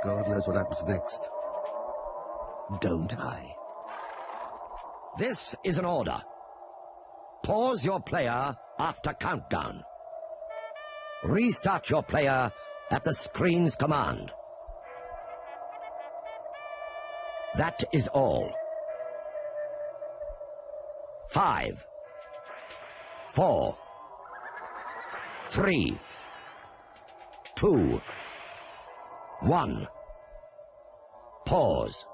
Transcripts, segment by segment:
God knows what happens next. Don't I? This is an order. Pause your player after countdown. Restart your player at the screen's command. That is all. 5, 4, 3, 2, 1. Pause.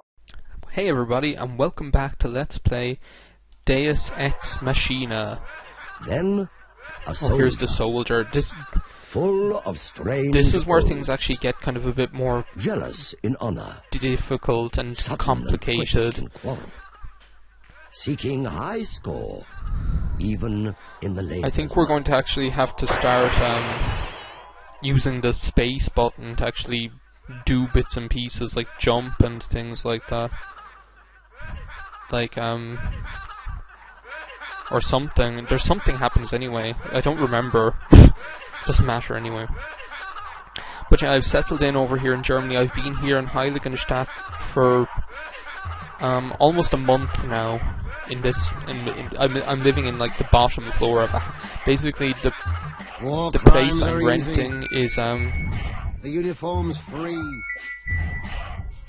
Hey everybody, and welcome back to Let's Play Deus Ex Machina. Then, a soldier. Oh, here's the soldier. Full of strange. This is where goals. things actually get kind of a bit more Jealous in honor. difficult and Sudden complicated. and quick in quarrel. Seeking high score, even in the late. I think we're going to actually have to start using the space button to actually do bits and pieces, like jump and things like that. Like, or something. There's something happens anyway. I don't remember. Doesn't matter anyway. But yeah, I've settled in over here in Germany. I've been here in Heiligenstadt for almost a month now. I'm living in like the bottom floor of basically the place I'm renting is The uniform's free.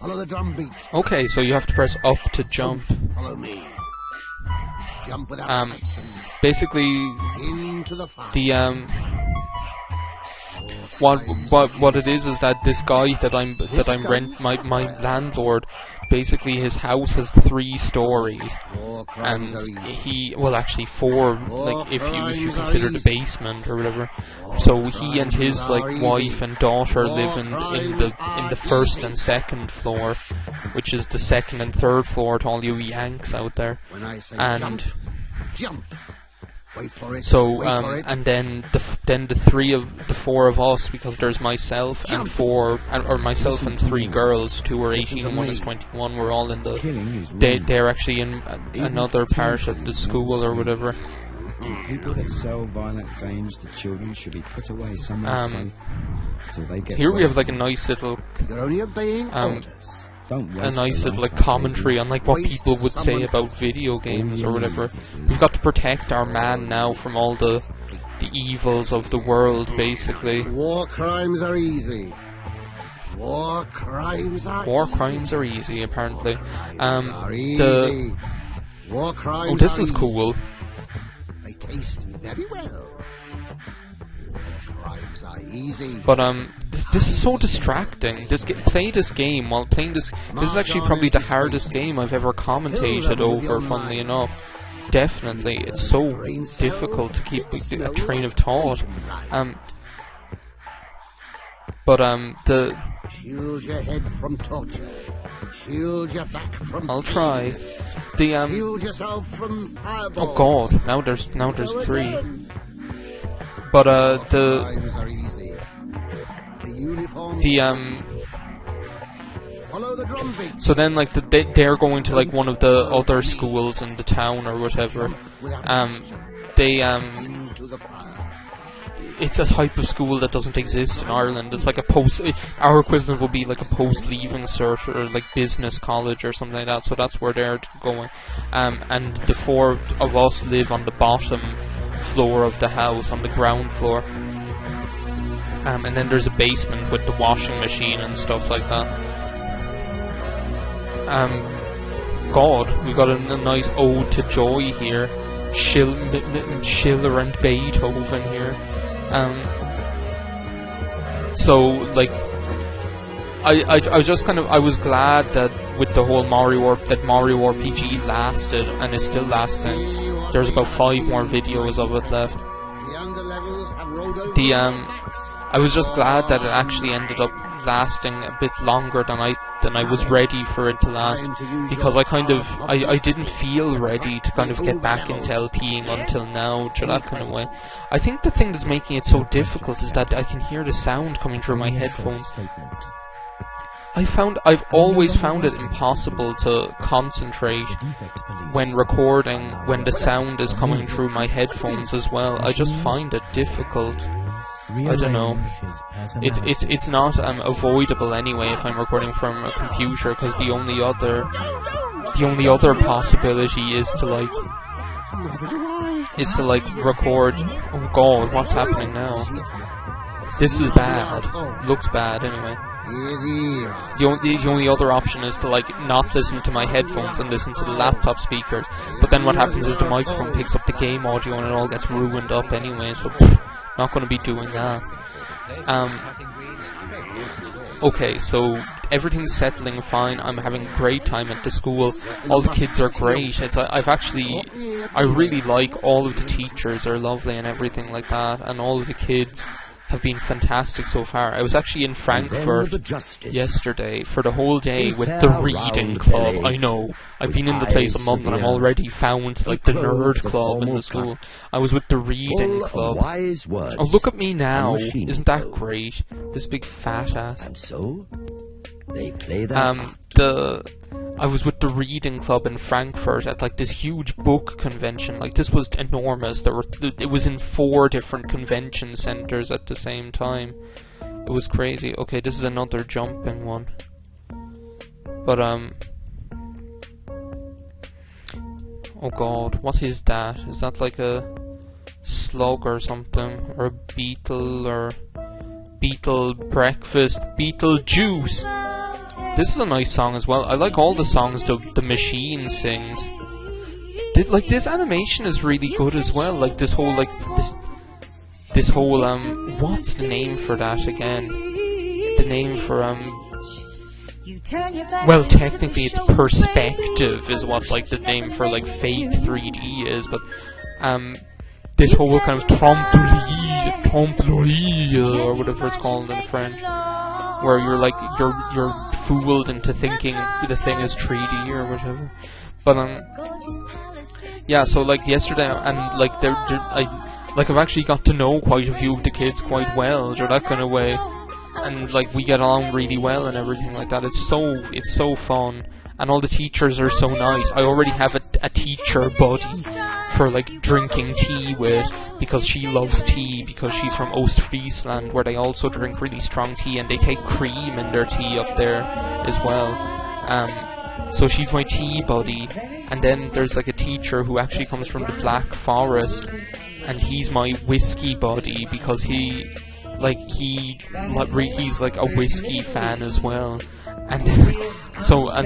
Follow the drum beat. Okay, so you have to press up to jump. Follow me. Jump without action. Basically Into the fire. the what it is that this guy that I'm my landlord, basically his house has 3 stories, and well actually 4, like if you consider the basement or whatever. So he and his like wife and daughter live in the first and second floor, which is the second and third floor to all you Yanks out there. And jump. Wait for it. so and then the 4 of us, because there's myself and myself and 3 girls, 2 are 18 and 1 is 21. We're all in the they're actually in another part of the school or whatever. People that sell violent games to children should be put away somewhere safe till they get Here we well. have like a nice little You're only obeying orders. Don't a waste nice a little life like commentary on like what Waste people would say someone about video games or whatever. We've got to protect our man now from all the evils of the world, basically. War crimes are easy. War crimes are Easy, apparently. Are easy. War crimes Oh, this are is easy. cool. They taste very well. War crimes are easy. But this is so distracting. Play this game while playing this. This is actually probably the hardest game I've ever commentated over. Funnily enough, definitely, it's so difficult to keep a train of thought. Shield your head from torture. Shield your back from I'll pain. try. Shield yourself from fireballs. Oh God! Now there's 3. But Crimes are easy. The uniform. Follow the drum beat. So then, like, they're going to like one of the other schools in the town or whatever. Into the fire. It's a type of school that doesn't exist in Ireland. It's like our equivalent would be like a post-leaving cert or like business college or something like that. So that's where they're going. And the 4 of us live on the bottom floor of the house, on the ground floor. And then there's a basement with the washing machine and stuff like that. God, we've got a nice ode to joy here. Schiller and Beethoven here. So like I was just I was glad that with the whole Mario RPG lasted and is still lasting. There's about 5 more videos of it left. The under levels have rolled over. I was just glad that it actually ended up lasting a bit longer than I was ready for it to last, because I didn't feel ready to kind of get back into LPing until now, to that kind of way. I think the thing that's making it so difficult is that I can hear the sound coming through my headphones. I've always found it impossible to concentrate when recording when the sound is coming through my headphones as well. I just find it difficult. I don't know. It's not avoidable anyway if I'm recording from a computer, because the only other possibility is to record. Oh god, what's happening now? This is bad. Looks bad anyway. The only other option is to not listen to my headphones and listen to the laptop speakers. But then what happens is the microphone picks up the game audio and it all gets ruined up anyway. So not going to be doing that. Okay, so everything's settling fine. I'm having a great time at the school. All the kids are great. I really like all of the teachers. They're lovely and everything like that. And all of the kids have been fantastic so far. I was actually in Frankfurt yesterday for the whole day with the reading club. I know, I've been in the place a month and I'm already found the nerd club in the school. I was with the reading club. Oh, look at me now. Isn't that great? This big fat ass. And so they play that I was with the reading club in Frankfurt at this huge book convention. This was enormous. It was in 4 different convention centers at the same time. It was crazy. Okay, this is another jumping one. But oh god, what is that? Is that like a slug or something, or a beetle, or beetle breakfast, beetle juice? This is a nice song as well. I like all the songs the Machine sings. This animation is really good as well. This whole what's the name for that again? The name for well, technically it's perspective is what the name for fake 3D is, but this whole kind of tromperie or whatever it's called in French, where you're fooled into thinking the thing is 3D or whatever. But yeah, so yesterday, and I've actually got to know quite a few of the kids quite well, or that kind of way, and we get along really well and everything like that. It's so fun, and all the teachers are so nice. I already have a teacher buddy for drinking tea with, because she loves tea, because she's from Ostfriesland, where they also drink really strong tea, and they take cream in their tea up there as well. So she's my tea buddy. And then there's a teacher who actually comes from the Black Forest, and he's my whiskey buddy, because he's a whiskey fan as well. And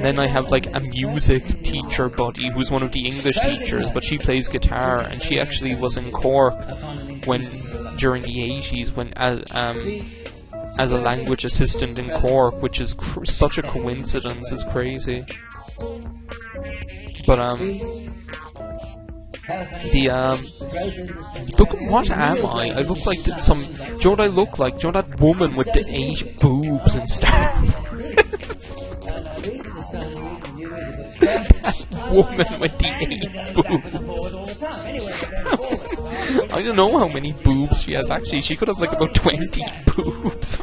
then I have a music teacher buddy who's one of the English teachers, but she plays guitar, and she actually was in Cork during the 80s as a language assistant in Cork, which is such a coincidence. It's crazy. But look, what am I? I look like some. Do you know what I look like? Do you know that woman with the 8 boobs and stuff? That woman with the 8 boobs. I don't know how many boobs she has actually. She could have about 20 boobs.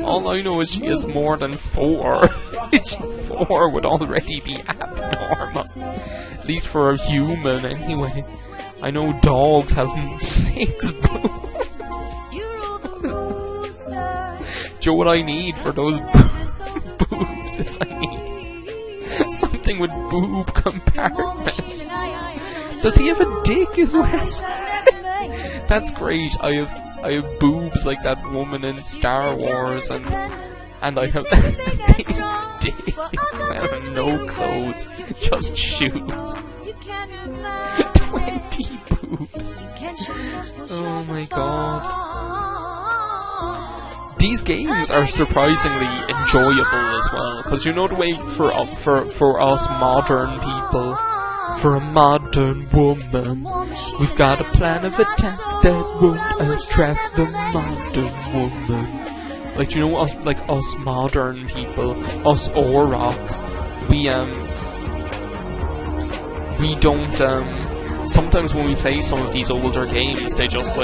All I know is she has more than 4. 4 would already be abnormal. At least for a human, anyway. I know dogs have 6 boobs. Do you know what I need for those boobs? Is I need something with boob compartments. Does he have a dick as well? That's great. I have boobs like that woman in Star Wars, and I have dicks. I have no clothes, just shoes. 20 boobs. Oh my god. These games are surprisingly enjoyable as well, because the way for us modern people, for a modern woman, we've got a plan of attack that won't attract the modern woman. Us modern people, us Aurochs, we don't, sometimes when we play some of these older games, they just,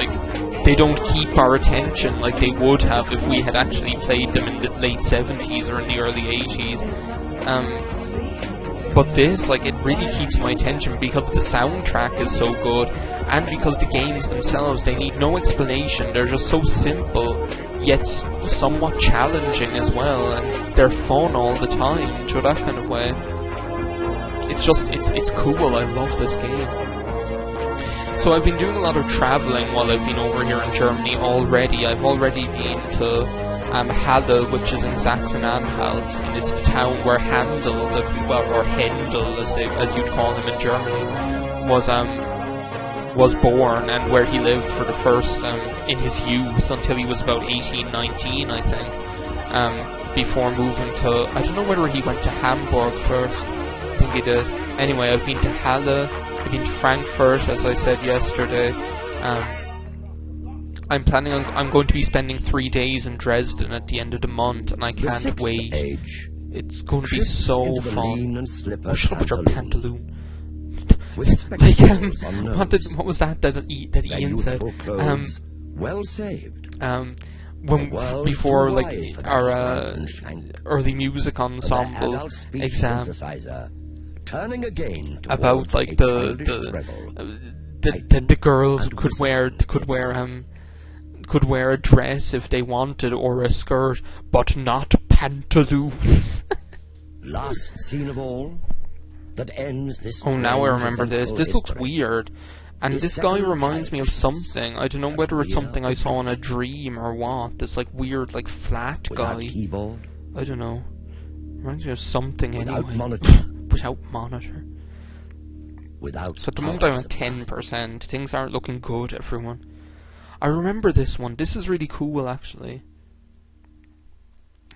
they don't keep our attention like they would have if we had actually played them in the late 70s or in the early 80s. But this, like, it really keeps my attention because the soundtrack is so good, and because the games themselves, they need no explanation. They're just so simple, yet somewhat challenging as well, and they're fun all the time, so that kind of way. It's just, it's cool. I love this game. So I've been doing a lot of travelling while I've been over here in Germany already. I've already been to Halle, which is in Sachsen-Anhalt, and it's the town where Handel, or Händel, as you'd call him in Germany, was born, and where he lived for the first, in his youth, until he was about 18, 19, I think, before moving to, I don't know whether he went to Hamburg first. I think he did. Anyway, I've been to Halle, I've been to Frankfurt, as I said yesterday. I'm planning on, I'm going to be spending 3 days in Dresden at the end of the month, and I can't wait. It's going to be so fun. Oh, shut up with your pantaloon. Like, what was that Ian said? Well saved. Before, like, our early music ensemble exam, turning again about, like, the girls could wear a dress if they wanted, or a skirt, but not pantaloons. Last scene of all that ends this. Oh, now I remember this. This looks weird. And this guy reminds me of something. I don't know whether it's something I saw in a dream or what. This, like, weird, like, flat guy. Keyboard. I don't know. Reminds me of something anyway. Without monitor. So at the moment I'm at 10%. Things aren't looking good, everyone. I remember this one. This is really cool, actually.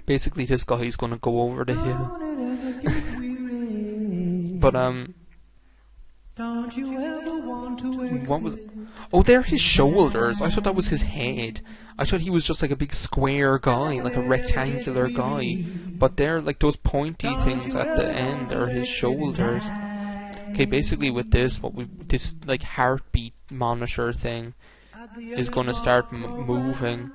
Basically, this guy's gonna go over the hill. But, what was... Oh, they're his shoulders. I thought that was his head. I thought he was just like a big square guy, like a rectangular guy. But they're like those pointy things at the end are his shoulders. Okay, basically with this, this like heartbeat monitor thing is going to start moving,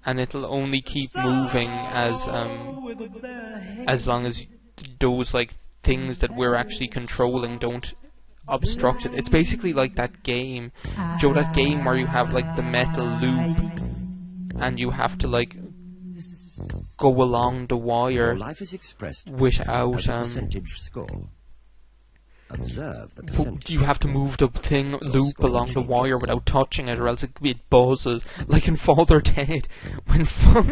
and it'll only keep moving as long as those like things that we're actually controlling don't obstruct it. It's basically like that game, Joe, that game where you have like the metal loop and you have to like go along the wire without you have to move the thing loop along the wire without touching it, or else it buzzes. Like in Father Dead, when Joe,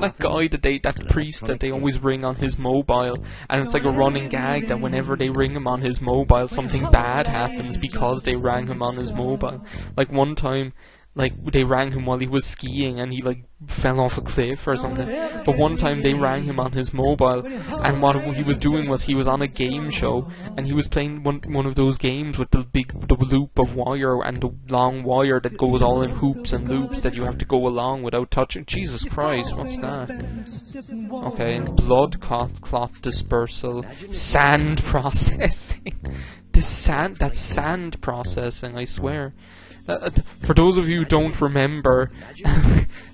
that guy that priest that they always ring on his mobile, and it's like a running gag that whenever they ring him on his mobile, something bad happens because they rang him on his mobile. Like one time, like they rang him while he was skiing and he like fell off a cliff or something. But one time they rang him on his mobile, and what he was doing was he was on a game show and he was playing one of those games with the loop of wire and the long wire that goes all in hoops and loops that you have to go along without touching. Jesus Christ, what's that? Okay, blood clot dispersal, sand processing. That's sand processing, I swear. For those of you who don't remember,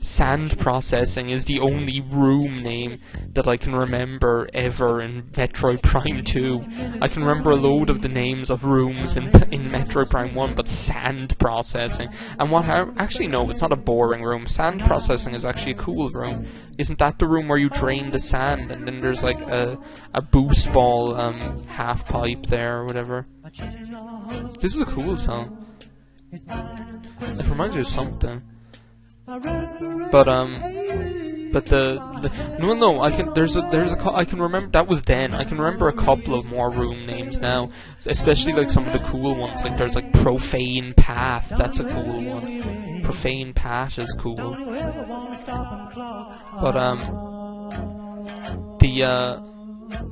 sand processing is the only room name that I can remember ever in Metroid Prime 2. I can remember a load of the names of rooms in Metroid Prime 1, but sand processing. And actually no, it's not a boring room. Sand processing is actually a cool room. Isn't that the room where you drain the sand and then there's like a boost ball half pipe there or whatever? This is a cool song. It reminds me of something, but no, I can remember that was then. I can remember a couple of more room names now, especially like some of the cool ones. Like there's like Profane Path. That's a cool one. Profane Path is cool. But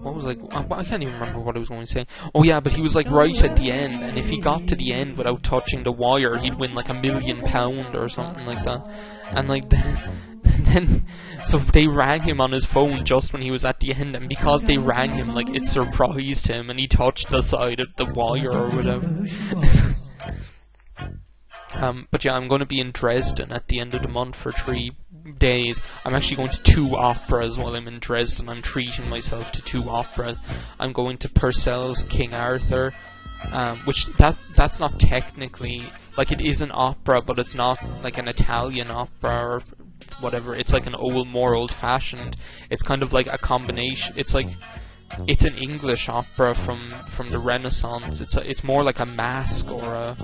what was like? I can't even remember what I was going to say. Oh yeah, but he was like right at the end, and if he got to the end without touching the wire, he'd win like £1 million or something like that. And like then, so they rang him on his phone just when he was at the end, and because they rang him, like it surprised him, and he touched the side of the wire or whatever. But yeah, I'm going to be in Dresden at the end of the month for 3 days, I'm actually going to 2 operas while I'm in Dresden. I'm treating myself to 2 operas. I'm going to Purcell's King Arthur, which that's not technically, like, it is an opera, but it's not like an Italian opera or whatever. It's like an more old-fashioned. It's kind of like a combination. It's like, it's an English opera from the Renaissance. It's more like a masque or a,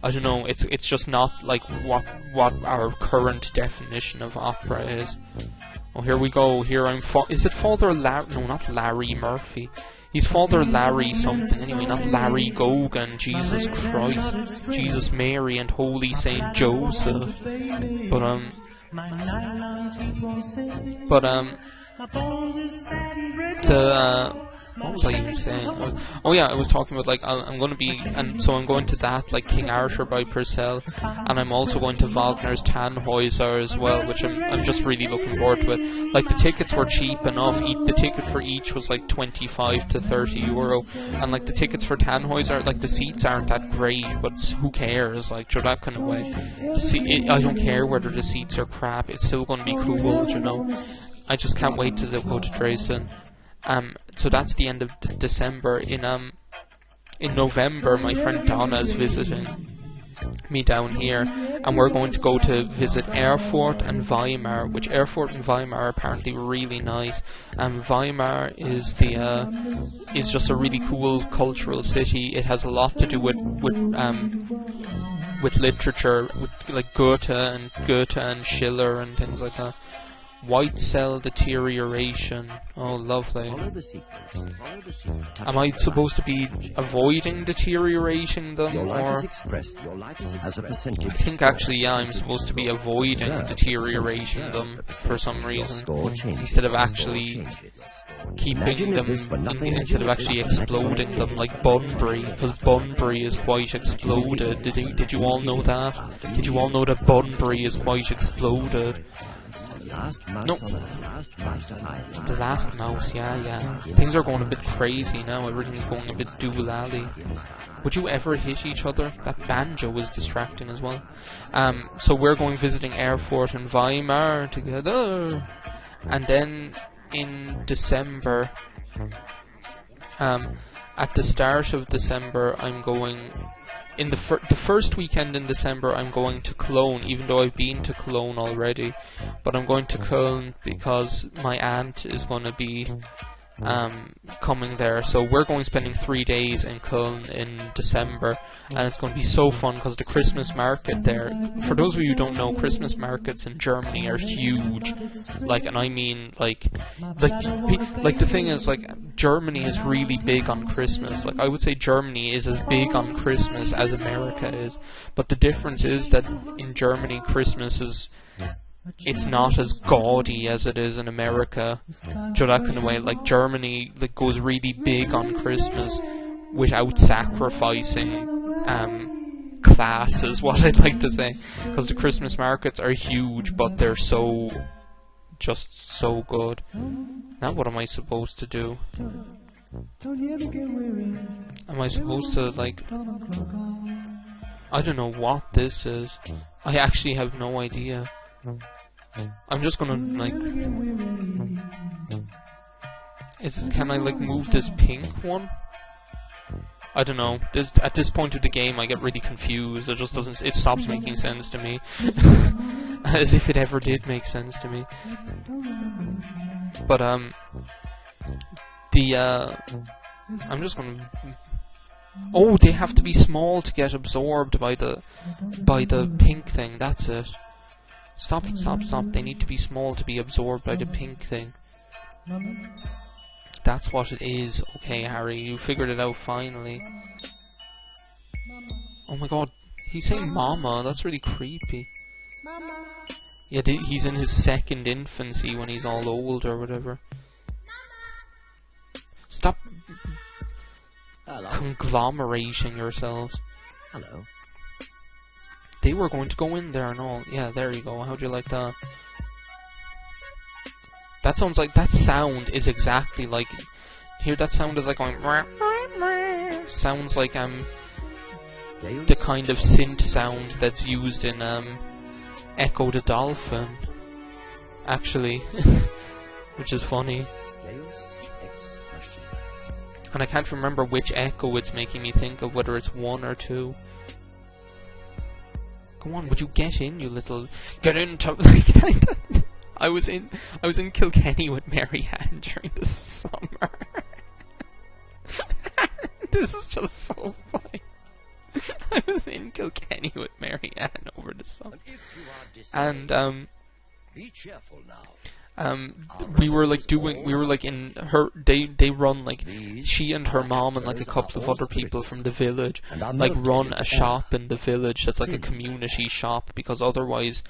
I don't know. It's just not like what our current definition of opera is. Oh, here we go. Here is it Father Larry? No, not Larry Murphy. He's Father Larry something. Anyway, not Larry Gogan. Jesus Christ, Jesus, Mary, and Holy Saint Joseph. What was I even saying? Oh yeah, I was talking about, like, I'm going to be, and so I'm going to that, like, King Arthur by Purcell, and I'm also going to Wagner's Tannhäuser as well, which I'm just really looking forward to it. Like, the tickets were cheap enough. The ticket for each was like 25 to 30 euro, and like the tickets for Tannhäuser, like, the seats aren't that great, but who cares? Like, so that kind of way. I don't care whether the seats are crap. It's still going to be cool, you know. I just can't wait to go to Dresden. So that's the end of December. In November, my friend Donna is visiting me down here, and we're going to go to visit Erfurt and Weimar, which Erfurt and Weimar are apparently really nice. Weimar is just a really cool cultural city. It has a lot to do with literature, with like Goethe and Schiller and things like that. White cell deterioration. Oh, lovely. Am I supposed to be avoiding deteriorating them, or? I think actually, yeah, I'm supposed to be avoiding deteriorating them for some reason, instead of actually keeping them, instead of actually exploding them like Bunbury, because Bunbury is quite exploded. Did you all know that? Did you all know that Bunbury is quite exploded? No. The Last Mouse, yeah. Things are going a bit crazy now. Everything's going a bit doolally. Would you ever hit each other? That banjo is distracting as well. So we're going visiting Erfurt and Weimar together. And then in December, at the start of December, I'm going... In the first weekend in December, I'm going to Cologne, even though I've been to Cologne already. But I'm going to Cologne because my aunt is going to be coming there. So we're going spending 3 days in Cologne in December, and it's going to be so fun because the Christmas market there, for those of you who don't know, Christmas markets in Germany are huge. Like, and I mean, like the thing is, like, Germany is really big on Christmas. Like, I would say Germany is as big on Christmas as America is, but the difference is that in Germany, Christmas is, it's not as gaudy as it is in America. So that kind of way, like, Germany, like, goes really big on Christmas without sacrificing class, is what I'd like to say, because the Christmas markets are huge, but they're just so good. Now what am I supposed to do? Am I supposed to, like, I don't know what this is. I actually have no idea. I'm just gonna, like, can I, like, move this pink one? I don't know. At this point of the game, I get really confused. It just doesn't. It stops making sense to me, as if it ever did make sense to me. But I'm just gonna. Oh, they have to be small to get absorbed by the pink thing. That's it. Stop. They need to be small to be absorbed by the pink thing. That's what it is. Okay, Harry, you figured it out finally. Oh my god, he's saying mama. That's really creepy. Yeah, he's in his second infancy when he's all old or whatever. Stop conglomerating yourselves. Hello. They were going to go in there and all. Yeah, there you go. How'd you like that? That sounds like, that sound is exactly like, hear that sound is like going, sounds like, the kind of synth sound that's used in, Echo the Dolphin. actually, which is funny. Deus ex machina. And I can't remember which echo it's making me think of, whether it's 1 or 2. Come on, would you get in, you little... Get into... I was in Kilkenny with Mary Ann during the summer. This is just so funny. I was in Kilkenny with Mary Ann over the summer. And, Be cheerful now. we were like in her, they run, like, she and her mom and like a couple of other people from the village, like, run a shop in the village that's like a community shop, because otherwise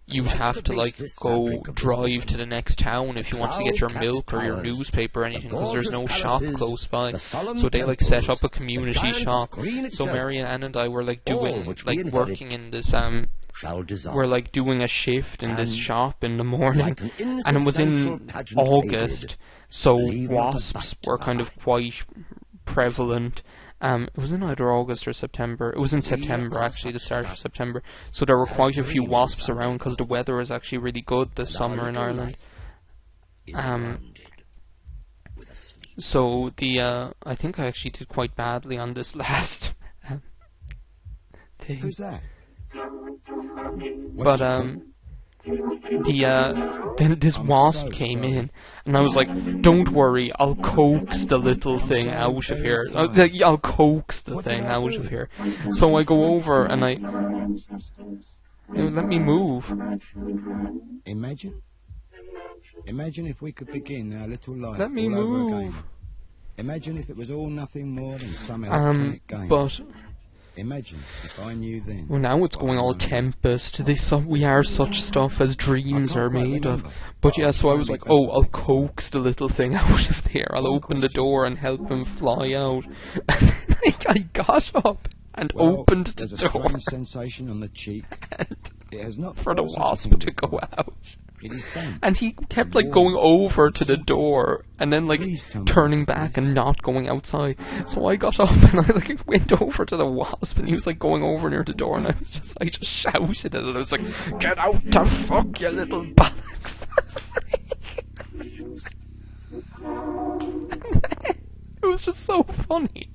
you'd have to like go drive to the next town if you want to get your milk or your newspaper or anything, because there's no shop close by. So they like set up a community shop. So Mary Ann and I were like doing, like, working in this we're like doing a shift in this shop in the morning, and it was in August, so wasps were kind of quite prevalent. It was in either August or September. It was in September, actually, the start of September. So there were quite a few wasps around because the weather was actually really good this summer in Ireland. So I think I actually did quite badly on this last thing. Who's that? But then this wasp came in, and I was like, "Don't worry, I'll coax the little thing out of here. I'll coax the thing out of here." So I go over and it let me move. Imagine if we could begin our little life Let me all over move. again. Imagine if it was all nothing more than some electronic game. But Imagine if I knew then. well, now it's going all Tempest. We are such stuff as dreams are made of. But yeah, so I was like, oh, I'll coax the little thing out of there. I'll open the door and help him fly out. And I got up and opened the there's a door strange sensation on the cheek. It has not for the felt such a wasp thing to go before. out. It is done. And he kept like going over to the door and then like Please tell me turning what it back is. and not going outside. So I got up and I like went over to the wasp, and he was like going over near the door, and I just shouted at it. I was like, "Get out the fuck, you little bollocks!" It was just so funny.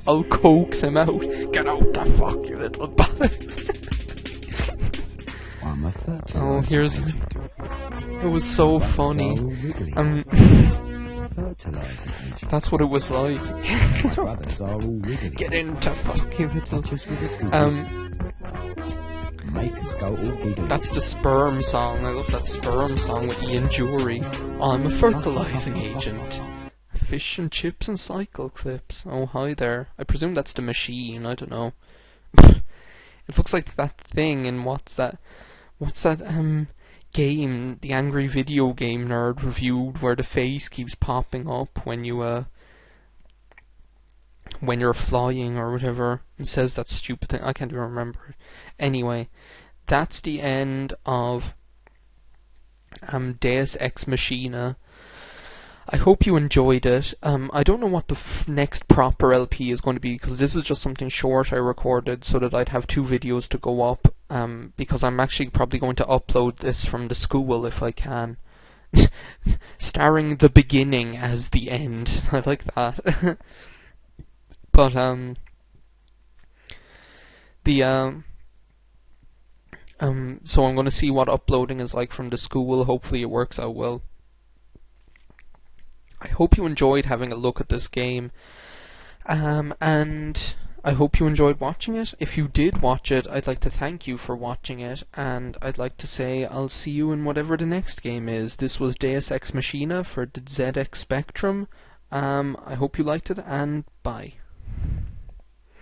I'll coax him out. Get out the fuck, you little bollocks. I'm a fertilizer. Oh, here's... It was so funny. Fertilizer agent. That's what it was like. My brothers are all wiggly. Get into fucking little... Just with a giggle. Make us go all giggly. That's the sperm song. I love that sperm song with Ian Jury. I'm a fertilizing agent. Fish and chips and cycle clips. Oh, hi there. I presume that's the machine. I don't know. It looks like that thing in what's that game, the Angry Video Game Nerd reviewed, where the face keeps popping up when you when you're flying or whatever, and says that stupid thing. I can't even remember it. Anyway, that's the end of Deus Ex Machina. I hope you enjoyed it. I don't know what the next proper LP is going to be, because this is just something short I recorded so that I'd have 2 videos to go up, because I'm actually probably going to upload this from the school if I can. Starring the beginning as the end. I like that. But, so I'm going to see what uploading is like from the school. Hopefully it works out well. I hope you enjoyed having a look at this game, and I hope you enjoyed watching it. If you did watch it, I'd like to thank you for watching it, and I'd like to say I'll see you in whatever the next game is. This was Deus Ex Machina for the ZX Spectrum. I hope you liked it, and bye.